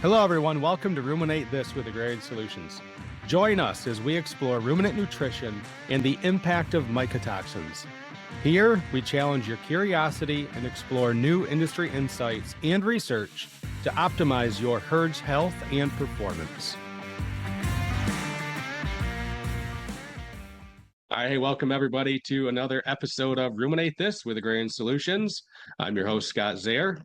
Hello, everyone. Welcome to Ruminate This with Agrarian Solutions. Join us as we explore ruminant nutrition and the impact of mycotoxins. Here, we challenge your curiosity and explore new industry insights and research to optimize your herd's health and performance. All right, hey, welcome everybody to another episode of Ruminate This with Agrarian Solutions. I'm your host, Scott Zaire.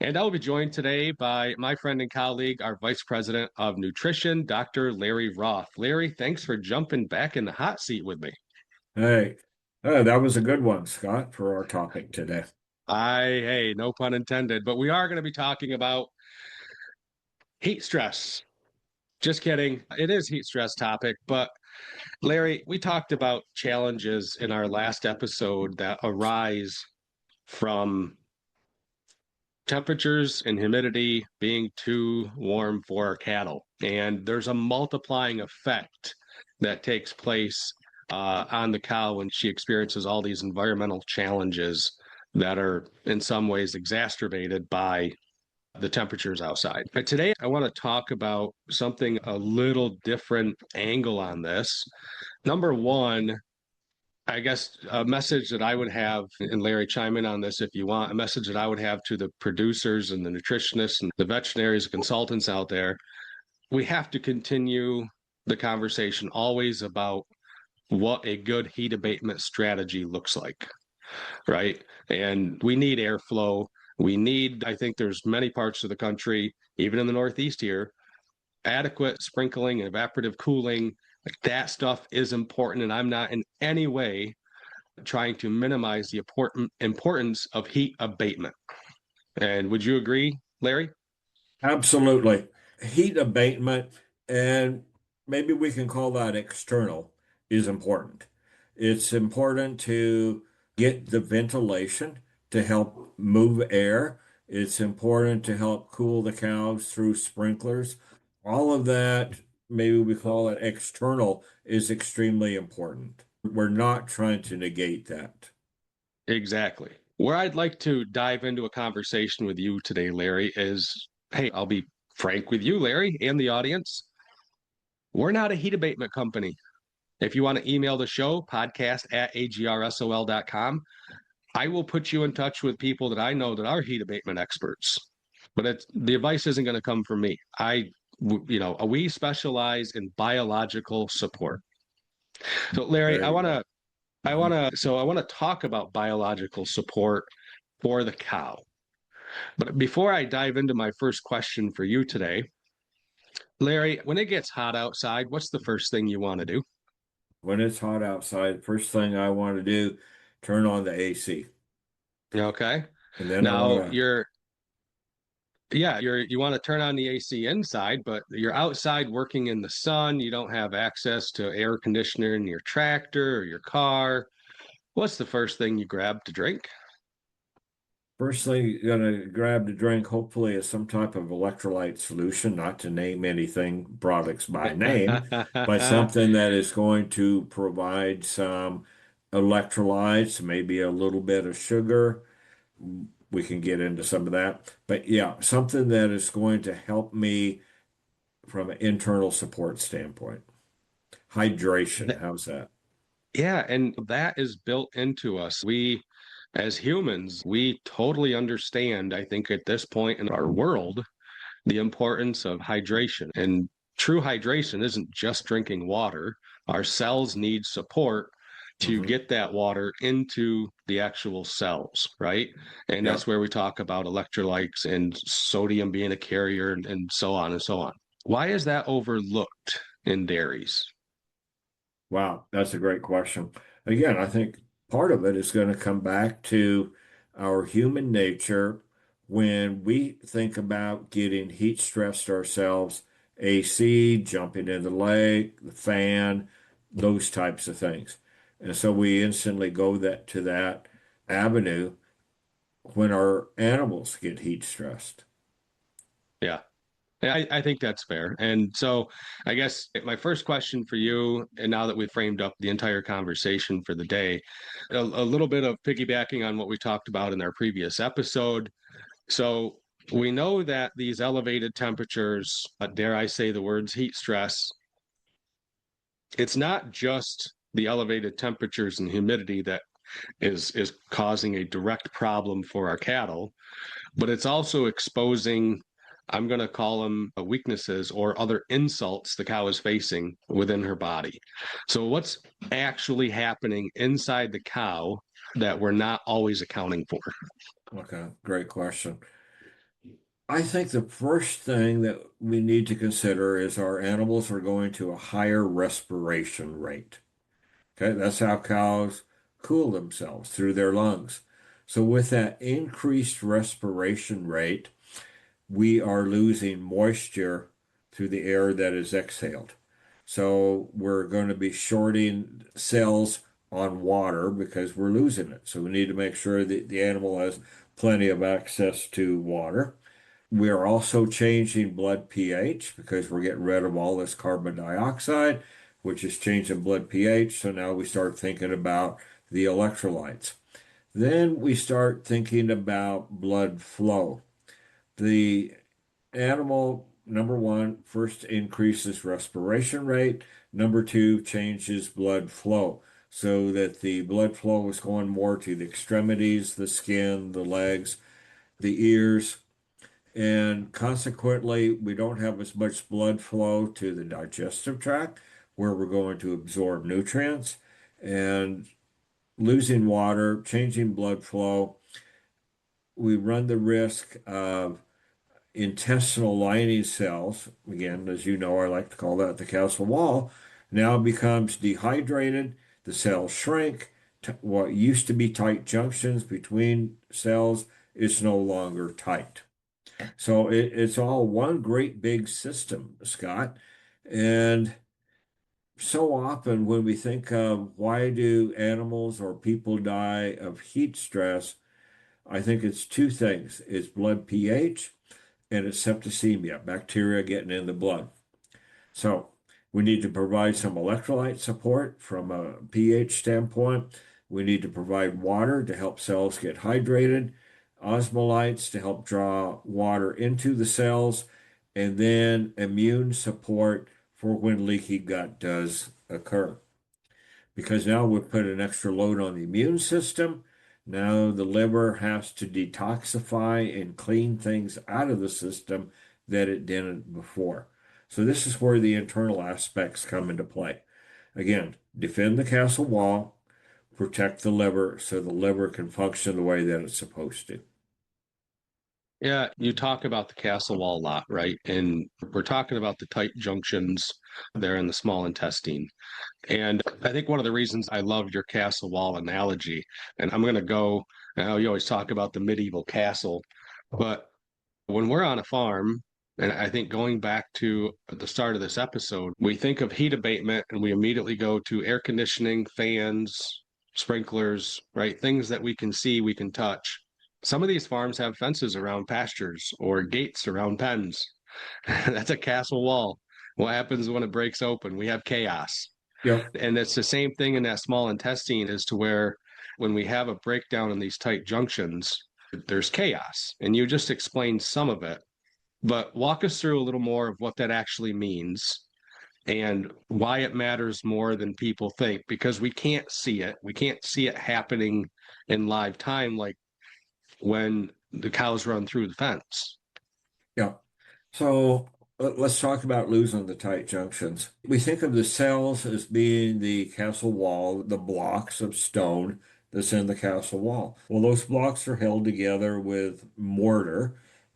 And I'll be joined today by my friend and colleague, our Vice President of Nutrition, Dr. Larry Roth. Larry, thanks for jumping back in the hot seat with me. Hey, that was a good one, Scott, for our topic today. Hey, no pun intended, but we are going to be talking about heat stress. Just kidding. It is heat stress topic, but Larry, we talked about challenges in our last episode that arise from temperatures and humidity being too warm for our cattle. And there's a multiplying effect that takes place on the cow when she experiences all these environmental challenges that are in some ways exacerbated by the temperatures outside. But today I want to talk about something a little different angle on this. Number one, I guess a message that I would have, and Larry, chime in on this if you want, a message that I would have to the producers and the nutritionists and the veterinaries and consultants out there, we have to continue the conversation always about what a good heat abatement strategy looks like, right? And we need airflow. We need, I think there's many parts of the country, even in the Northeast here, adequate sprinkling and evaporative cooling. Like that stuff is important, and I'm not in any way trying to minimize the importance of heat abatement. And would you agree, Larry? Absolutely. Heat abatement, and maybe we can call that external, is important. It's important to get the ventilation to help move air. It's important to help cool the cows through sprinklers. All of that, maybe we call it external, is extremely important. We're not trying to negate that. Exactly. Where I'd like to dive into a conversation with you today, Larry, is hey, I'll be frank with you, Larry, and the audience. We're not a heat abatement company. If you want to email the show, podcast@agrsol.com, I will put you in touch with people that I know that are heat abatement experts. But the advice isn't going to come from me. We specialize in biological support. So, Larry, There you go. I want to talk about biological support for the cow. But before I dive into my first question for you today, Larry, when it gets hot outside, what's the first thing you want to do? When it's hot outside, first thing I want to do, turn on the AC. Okay. And then I Now want to, you want to turn on the AC inside, but you're outside working in the sun. You don't have access to air conditioner in your tractor or your car. What's the first thing you grab to drink? first thing you're gonna grab to drink, hopefully, is some type of electrolyte solution, not to name anything products by name, but something that is going to provide some electrolytes, maybe a little bit of sugar. We can get into some of that. But yeah, something that is going to help me from an internal support standpoint. Hydration, how's that? Yeah, and that is built into us. As humans, we totally understand, I think, at this point in our world, the importance of hydration. And true hydration isn't just drinking water. Our cells need support to Hmm. get that water into the actual cells, right? And Yeah. that's where we talk about electrolytes and sodium being a carrier and so on and so on. Why is that overlooked in dairies? Wow, that's a great question. Again, I think part of it is going to come back to our human nature when we think about getting heat stressed ourselves, AC, jumping in the lake, the fan, those types of things. And so we instantly go to that avenue when our animals get heat stressed. Yeah. Yeah, I think that's fair. And so I guess my first question for you, and now that we've framed up the entire conversation for the day, a little bit of piggybacking on what we talked about in our previous episode. So We know that these elevated temperatures, dare I say the words heat stress, it's not just the elevated temperatures and humidity that is causing a direct problem for our cattle, but it's also exposing, I'm going to call them weaknesses or other insults the cow is facing within her body. So what's actually happening inside the cow that we're not always accounting for? Okay, great question. I think the first thing that we need to consider is our animals are going to a higher respiration rate. Okay, that's how cows cool themselves through their lungs. So with that increased respiration rate, we are losing moisture through the air that is exhaled. So we're going to be shorting cells on water because we're losing it. So we need to make sure that the animal has plenty of access to water. We are also changing blood pH because we're getting rid of all this carbon dioxide, which is changing blood pH. So now we start thinking about the electrolytes. Then we start thinking about blood flow. The animal, number one, first increases respiration rate. Number two, changes blood flow so that the blood flow is going more to the extremities, the skin, the legs, the ears. And consequently, we don't have as much blood flow to the digestive tract where we're going to absorb nutrients and losing water, changing blood flow. We run the risk of intestinal lining cells, again, as you know, I like to call that the castle wall, now becomes dehydrated. The cells shrink. What used to be tight junctions between cells is no longer tight. So it's all one great big system, Scott. And so often when we think of why do animals or people die of heat stress, I think it's two things. It's blood pH and it's septicemia, bacteria getting in the blood. So we need to provide some electrolyte support from a pH standpoint. We need to provide water to help cells get hydrated, osmolytes to help draw water into the cells, and then immune support for when leaky gut does occur. Because now we've put an extra load on the immune system. Now the liver has to detoxify and clean things out of the system that it didn't before. So this is where the internal aspects come into play. Again, defend the castle wall, protect the liver so the liver can function the way that it's supposed to. Yeah, you talk about the castle wall a lot, right? And we're talking about the tight junctions there in the small intestine. And I think one of the reasons I love your castle wall analogy, and I'm going to go, I know you always talk about the medieval castle, but when we're on a farm, and I think going back to the start of this episode, we think of heat abatement and we immediately go to air conditioning, fans, sprinklers, right? Things that we can see, we can touch. Some of these farms have fences around pastures or gates around pens. That's a castle wall. What happens when it breaks open? We have chaos. Yep. And it's the same thing in that small intestine as to where when we have a breakdown in these tight junctions, there's chaos. And you just explained some of it, but walk us through a little more of what that actually means and why it matters more than people think, because we can't see it. We can't see it happening in live time like when the cows run through the fence. Yep. So let's talk about losing the tight junctions. We think of the cells as being the castle wall, the blocks of stone that's in the castle wall. Well, those blocks are held together with mortar,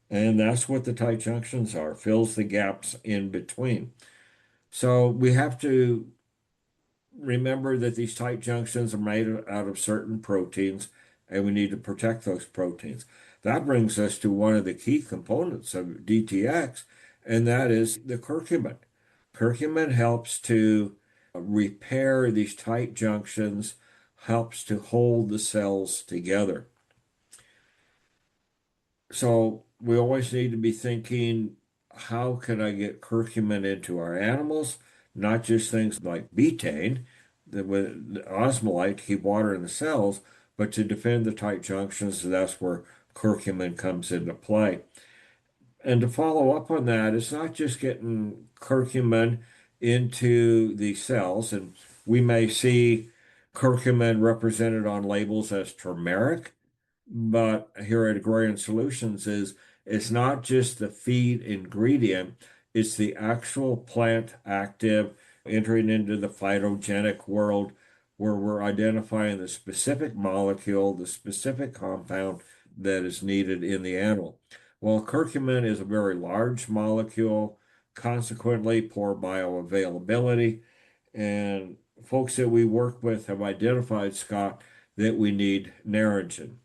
and that's what the tight junctions are, fills the gaps in between. So we have to remember that these tight junctions are made out of certain proteins, and we need to protect those proteins. That brings us to one of the key components of DTX, and that is the curcumin. Curcumin helps to repair these tight junctions, helps to hold the cells together. So we always need to be thinking, how can I get curcumin into our animals? Not just things like betaine, with the osmolite to keep water in the cells, but to defend the tight junctions. So that's where curcumin comes into play. And to follow up on that, it's not just getting curcumin into the cells, and we may see curcumin represented on labels as turmeric, but here at Agrarian Solutions is it's not just the feed ingredient, it's the actual plant active entering into the phytogenic world where we're identifying the specific molecule, the specific compound that is needed in the animal. Well, curcumin is a very large molecule, consequently poor bioavailability, and folks that we work with have identified, Scott, that we need Naringin.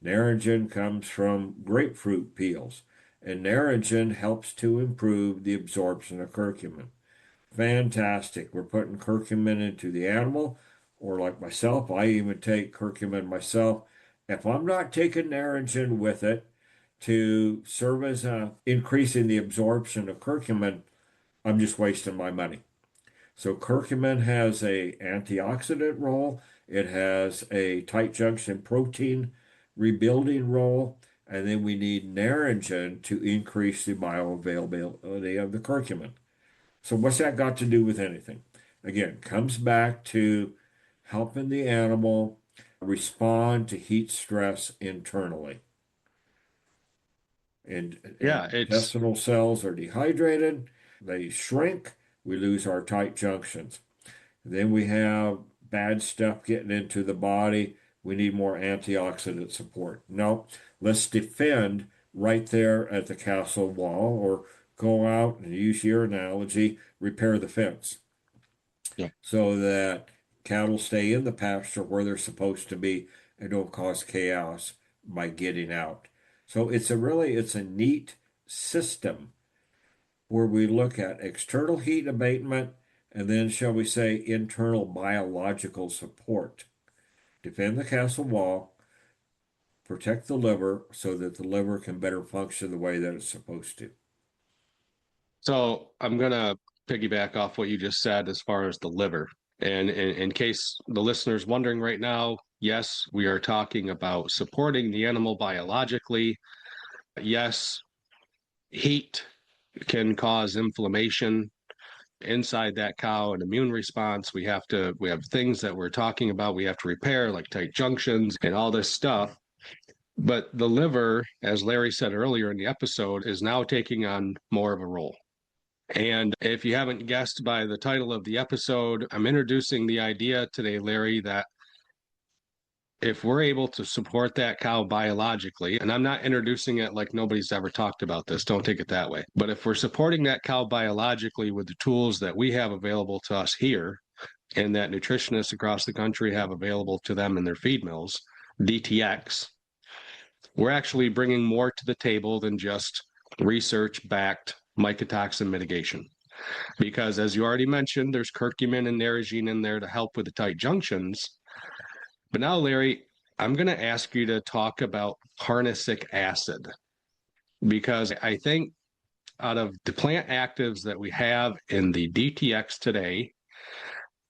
Naringin comes from grapefruit peels, and Naringin helps to improve the absorption of curcumin. Fantastic. We're putting curcumin into the animal, or like myself, I even take curcumin myself. If I'm not taking Naringin with it to serve as increasing the absorption of curcumin, I'm just wasting my money. So curcumin has a antioxidant role. It has a tight junction protein rebuilding role. And then we need Naringin to increase the bioavailability of the curcumin. So what's that got to do with anything? Again, comes back to helping the animal respond to heat stress internally. Yeah, And it's intestinal cells are dehydrated, they shrink, we lose our tight junctions. Then we have bad stuff getting into the body. We need more antioxidant support. No, let's defend right there at the castle wall, or go out and use your analogy, repair the fence yeah. so that cattle stay in the pasture where they're supposed to be and don't cause chaos by getting out. So it's a neat system where we look at external heat abatement and then, shall we say, internal biological support. Defend the castle wall, protect the liver so that the liver can better function the way that it's supposed to. So I'm gonna piggyback off what you just said as far as the liver. And in case the listener's wondering right now, yes, we are talking about supporting the animal biologically. Yes, heat can cause inflammation inside that cow, an immune response. We have things that we're talking about we have to repair, like tight junctions and all this stuff. But the liver, as Larry said earlier in the episode, is now taking on more of a role. And if you haven't guessed by the title of the episode, I'm introducing the idea today, Larry, that if we're able to support that cow biologically, and I'm not introducing it like nobody's ever talked about this, don't take it that way. But if we're supporting that cow biologically with the tools that we have available to us here, and that nutritionists across the country have available to them in their feed mills, DTX, we're actually bringing more to the table than just research backed mycotoxin mitigation. Because as you already mentioned, there's curcumin and naringin in there to help with the tight junctions. But now, Larry, I'm going to ask you to talk about carnosic acid, because I think out of the plant actives that we have in the DTX today,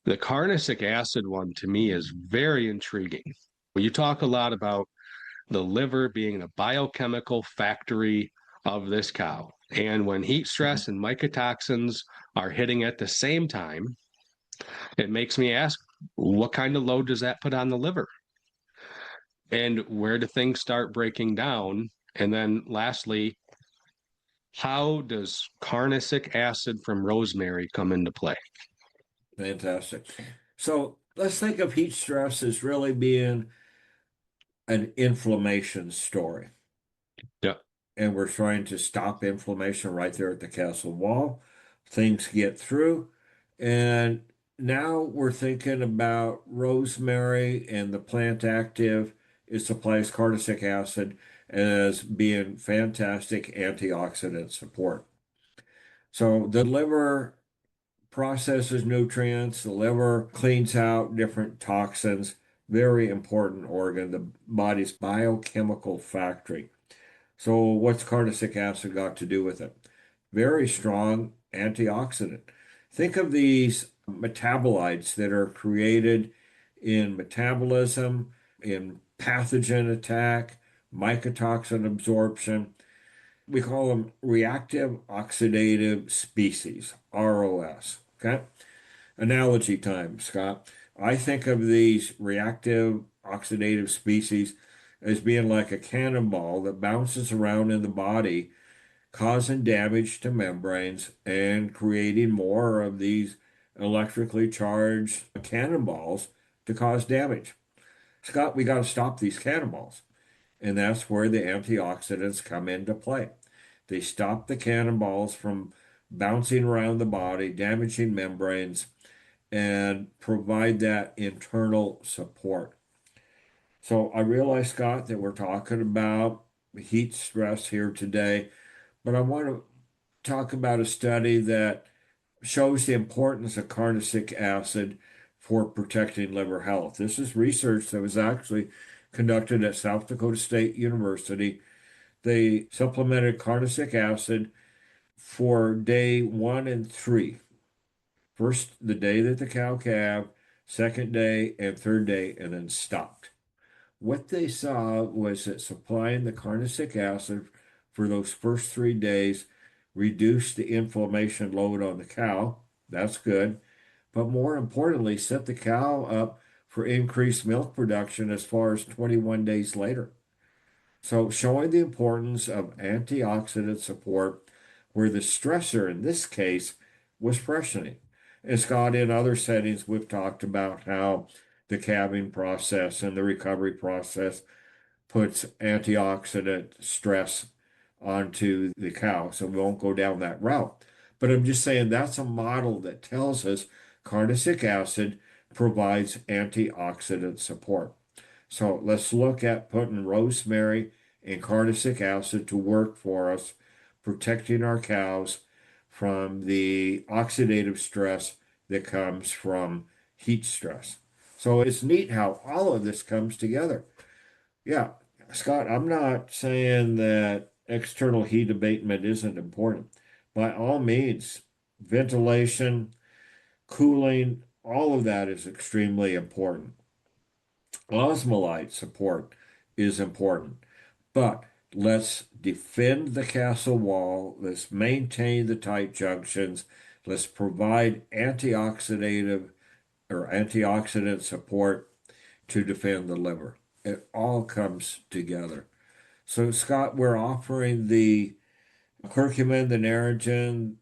the carnosic acid one to me is very intriguing. You talk a lot about the liver being a biochemical factory of this cow. And when heat stress and mycotoxins are hitting at the same time, it makes me ask, what kind of load does that put on the liver? And where do things start breaking down? And then lastly, how does carnosic acid from rosemary come into play? Fantastic. So let's think of heat stress as really being an inflammation story. Yeah. And we're trying to stop inflammation right there at the castle wall. Things get through. And now we're thinking about rosemary and the plant active. It supplies carnosic acid as being fantastic antioxidant support. So the liver processes nutrients, the liver cleans out different toxins. Very important organ, the body's biochemical factory. So what's carnosic acid got to do with it? Very strong antioxidant. Think of these metabolites that are created in metabolism, in pathogen attack, mycotoxin absorption. We call them reactive oxidative species, ROS. Okay. Analogy time, Scott. I think of these reactive oxidative species as being like a cannonball that bounces around in the body, causing damage to membranes and creating more of these electrically charged cannonballs to cause damage. Scott, we got to stop these cannonballs. And that's where the antioxidants come into play. They stop the cannonballs from bouncing around the body, damaging membranes, and provide that internal support. So I realize, Scott, that we're talking about heat stress here today, but I want to talk about a study that shows the importance of carnosic acid for protecting liver health. This is research that was actually conducted at South Dakota State University. They supplemented carnosic acid for day 1 and 3. First, the day that the cow calved, second day and third day, and then stopped. What they saw was that supplying the carnosic acid for those first 3 days reduced the inflammation load on the cow. That's good. But more importantly, set the cow up for increased milk production as far as 21 days later. So, showing the importance of antioxidant support, where the stressor in this case was freshening. And Scott, in other settings, we've talked about how the calving process and the recovery process puts antioxidant stress onto the cow. So, we won't go down that route. But I'm just saying that's a model that tells us carnosic acid provides antioxidant support. So let's look at putting rosemary and carnosic acid to work for us, protecting our cows from the oxidative stress that comes from heat stress. So it's neat how all of this comes together. Yeah, Scott, I'm not saying that external heat abatement isn't important. By all means, ventilation, cooling, all of that is extremely important. Osmolyte support is important, but let's defend the castle wall. Let's maintain the tight junctions. Let's provide antioxidative or antioxidant support to defend the liver. It all comes together. So, Scott, we're offering the curcumin, the Naringin,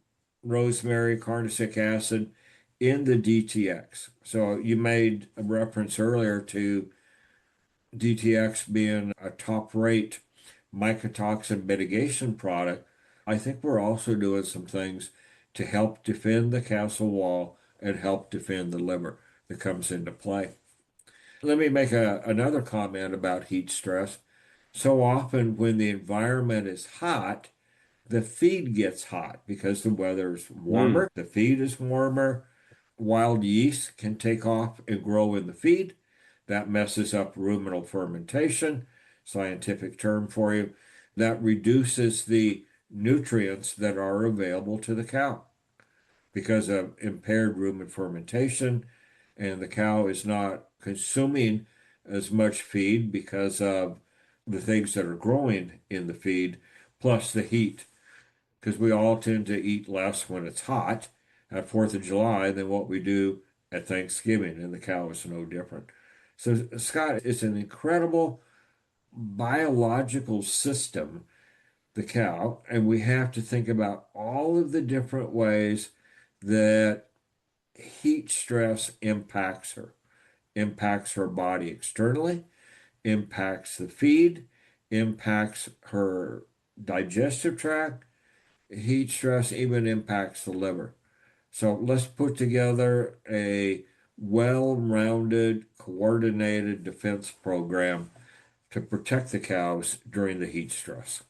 rosemary, carnosic acid in the DTX. So, you made a reference earlier to DTX being a top rate mycotoxin mitigation product. I think we're also doing some things to help defend the castle wall and help defend the liver that comes into play. Let me make another comment about heat stress. So often when the environment is hot, the feed gets hot because the weather is Mm. warmer, the feed is warmer. Wild yeast can take off and grow in the feed. That messes up ruminal fermentation, scientific term for you. That reduces the nutrients that are available to the cow because of impaired rumen fermentation, and the cow is not consuming as much feed because of the things that are growing in the feed, plus the heat because we all tend to eat less when it's hot at 4th of July than what we do at Thanksgiving, and the cow is no different. So, Scott, it's an incredible biological system, the cow, and we have to think about all of the different ways that heat stress impacts her body externally, impacts the feed, impacts her digestive tract. Heat stress even impacts the liver. So let's put together a well-rounded, coordinated defense program to protect the cows during the heat stress.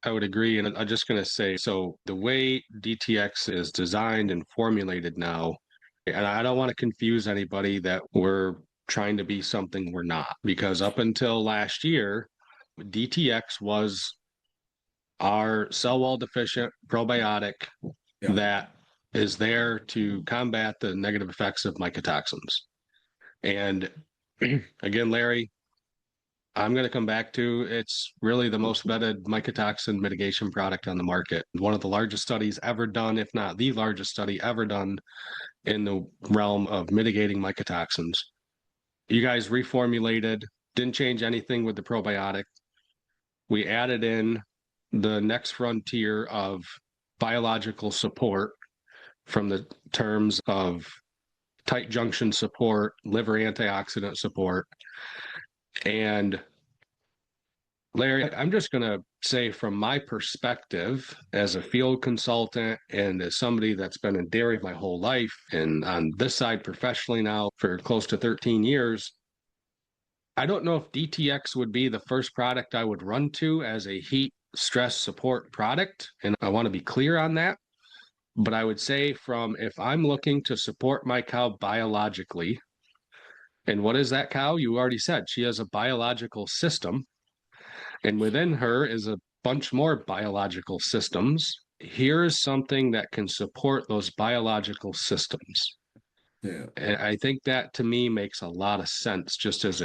I would agree. And I'm just going to say, so the way DTX is designed and formulated now, and I don't want to confuse anybody that we're trying to be something we're not, because up until last year, DTX was our cell wall deficient probiotic Yeah. that is there to combat the negative effects of mycotoxins. And again, Larry, I'm going to come back to it's really the most vetted mycotoxin mitigation product on the market. One of the largest studies ever done, if not the largest study ever done in the realm of mitigating mycotoxins. You guys reformulated, didn't change anything with the probiotic. We added in the next frontier of biological support from the terms of tight junction support, liver antioxidant support. And Larry, I'm just going to say from my perspective as a field consultant and as somebody that's been in dairy my whole life and on this side professionally now for close to 13 years, I don't know if DTX would be the first product I would run to as a heat stress support product. And I want to be clear on that. But I would say from if I'm looking to support my cow biologically, and what is that cow? You already said she has a biological system. And within her is a bunch more biological systems. Here is something that can support those biological systems. Yeah. And I think that to me makes a lot of sense just as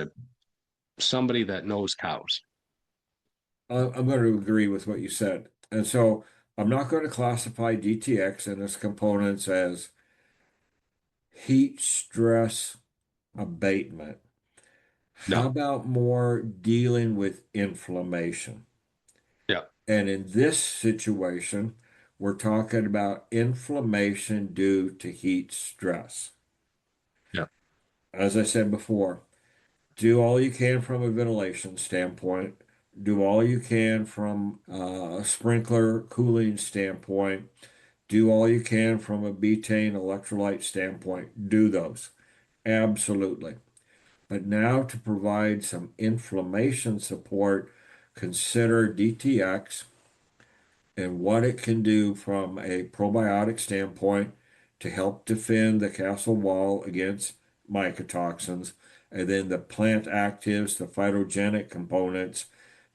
somebody that knows cows. I'm going to agree with what you said. And so I'm not going to classify DTX and its components as heat stress abatement. How No. about more dealing with inflammation? Yeah. And in this situation, we're talking about inflammation due to heat stress. Yeah. As I said before, do all you can from a ventilation standpoint, do all you can from a sprinkler cooling standpoint, do all you can from a betaine electrolyte standpoint. Do those. Absolutely. But now to provide some inflammation support, consider DTX and what it can do from a probiotic standpoint to help defend the castle wall against mycotoxins, and then the plant actives, the phytogenic components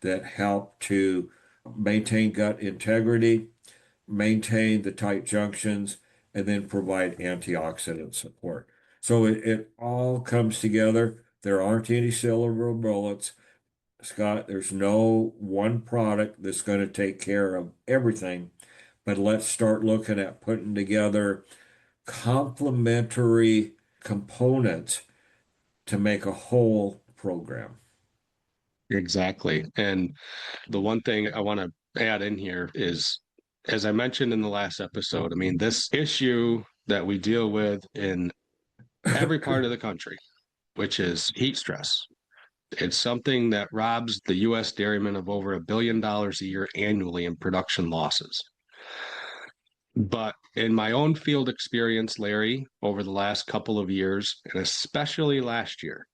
that help to maintain gut integrity, maintain the tight junctions, and then provide antioxidant support. So it all comes together. There aren't any silver bullets. Scott, there's no one product that's going to take care of everything, but let's start looking at putting together complementary components to make a whole program. Exactly. And the one thing I want to add in here is, as I mentioned in the last episode, I mean, this issue that we deal with in every part of the country, which is heat stress. It's something that robs the U.S. dairymen of over $1 billion a year annually in production losses. But in my own field experience, Larry, over the last couple of years, and especially last year,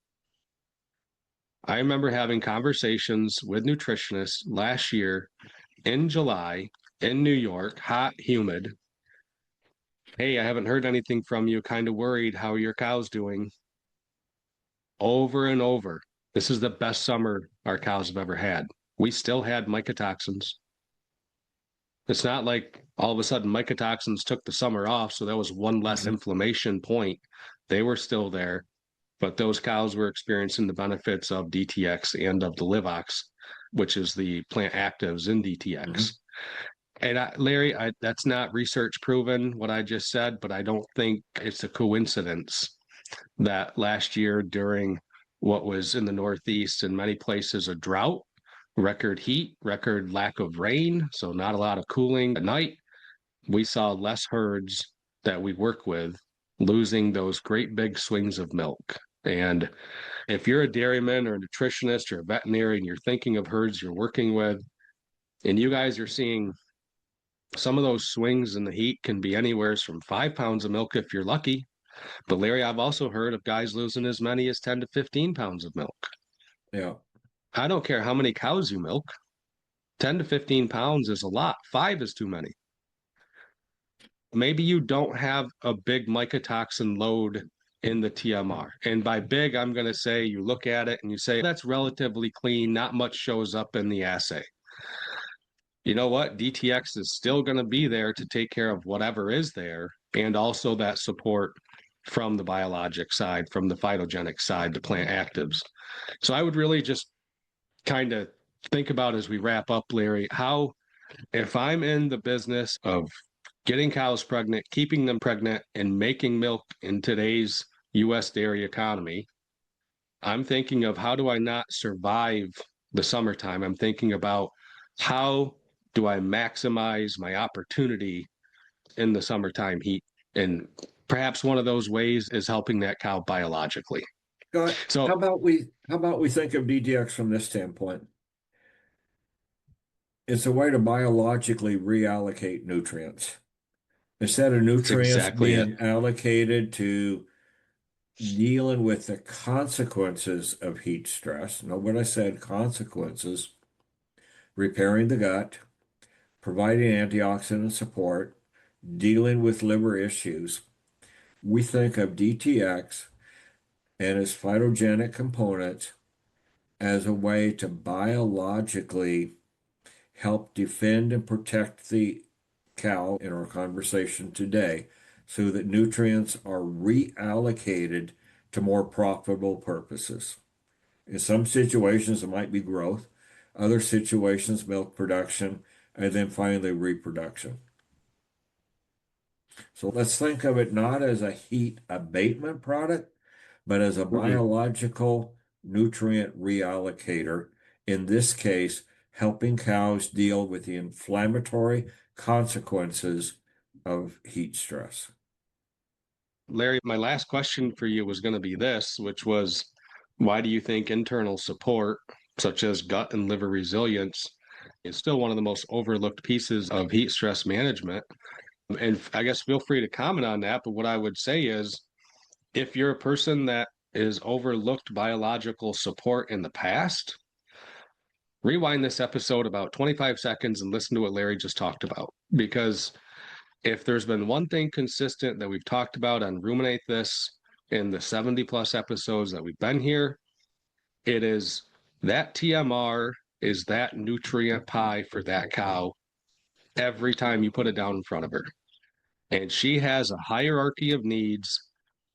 I remember having conversations with nutritionists last year in July in New York, hot, humid. Hey, I haven't heard anything from you. Kind of worried. How are your cows doing? Over and over. This is the best summer our cows have ever had. We still had mycotoxins. It's not like all of a sudden mycotoxins took the summer off, so that was one less inflammation point. They were still there, but those cows were experiencing the benefits of DTX and of the Livox, which is the plant actives in DTX. And Larry, that's not research proven what I just said, but I don't think it's a coincidence that last year during what was in the Northeast in many places a drought, record heat, record lack of rain, so not a lot of cooling at night, we saw less herds that we work with losing those great big swings of milk. And if you're a dairyman or a nutritionist or a veterinarian, and you're thinking of herds you're working with, and you guys are seeing some of those swings in the heat can be anywhere from 5 pounds of milk if you're lucky. But Larry, I've also heard of guys losing as many as 10 to 15 pounds of milk. Yeah. I don't care how many cows you milk. 10 to 15 pounds is a lot. 5 is too many. Maybe you don't have a big mycotoxin load in the TMR. And by big, I'm going to say you look at it and you say, that's relatively clean. Not much shows up in the assay. You know what? DTX is still going to be there to take care of whatever is there. And also that support from the biologic side, from the phytogenic side, the plant actives. So I would really just kind of think about as we wrap up, Larry, how if I'm in the business of getting cows pregnant, keeping them pregnant, and making milk in today's US dairy economy, I'm thinking of how do I not survive the summertime? I'm thinking about how do I maximize my opportunity in the summertime heat? And perhaps one of those ways is helping that cow biologically. Scott, So how about we think of DTX from this standpoint? It's a way to biologically reallocate nutrients. Instead of that's nutrients exactly it. being allocated to dealing with the consequences of heat stress, know what I said, consequences, repairing the gut, providing antioxidant support, dealing with liver issues, we think of DTX and its phytogenic components as a way to biologically help defend and protect the cow in our conversation today so that nutrients are reallocated to more profitable purposes. In some situations, it might be growth, other situations, milk production, and then finally reproduction. So let's think of it not as a heat abatement product, but as a Mhm. biological nutrient reallocator, in this case, helping cows deal with the inflammatory consequences of heat stress. Larry, my last question for you was going to be this, which was why do you think internal support, such as gut and liver resilience, is still one of the most overlooked pieces of heat stress management? And I guess feel free to comment on that. But what I would say is if you're a person that is overlooked biological support in the past, rewind this episode about 25 seconds and listen to what Larry just talked about. Because if there's been one thing consistent that we've talked about on Ruminate This in the 70 plus episodes that we've been here, it is that TMR is that nutrient pie for that cow every time you put it down in front of her. And she has a hierarchy of needs,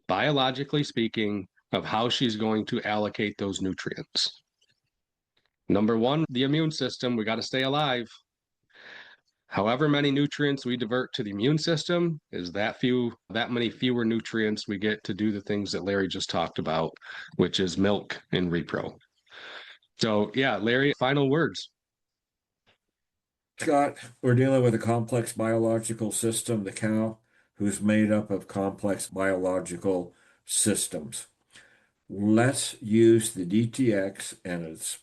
biologically speaking, of how she's going to allocate those nutrients. Number one, the immune system. We got to stay alive. However many nutrients we divert to the immune system is that many fewer nutrients we get to do the things that Larry just talked about, which is milk and repro. So yeah, Larry, final words. Scott, we're dealing with a complex biological system, the cow, who's made up of complex biological systems. Let's use the DTX and its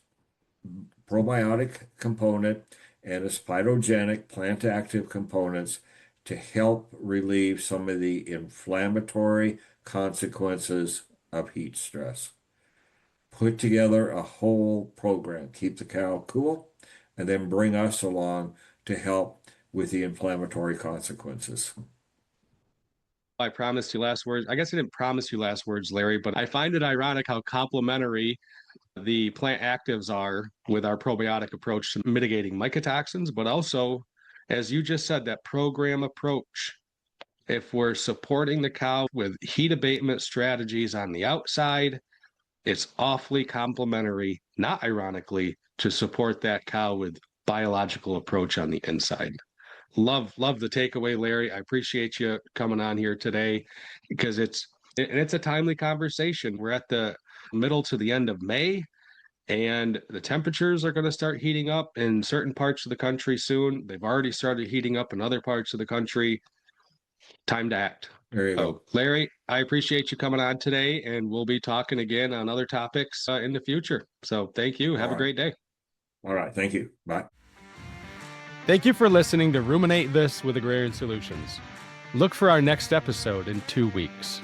probiotic component and its phytogenic plant active components to help relieve some of the inflammatory consequences of heat stress. Put together a whole program, keep the cow cool, and then bring us along to help with the inflammatory consequences. I promised you last words. I guess I didn't promise you last words, Larry, but I find it ironic how complementary the plant actives are with our probiotic approach to mitigating mycotoxins, but also, as you just said, that program approach. If we're supporting the cow with heat abatement strategies on the outside, it's awfully complementary, not ironically, to support that cow with biological approach on the inside. Love the takeaway, Larry. I appreciate you coming on here today because it's a timely conversation. We're at the middle to the end of May, and the temperatures are going to start heating up in certain parts of the country soon. They've already started heating up in other parts of the country. Time to act. There you go. Larry, I appreciate you coming on today, and we'll be talking again on other topics in the future. So thank you. Have a great day. All right. Thank you. Bye. Thank you for listening to Ruminate This with Agrarian Solutions. Look for our next episode in 2 weeks.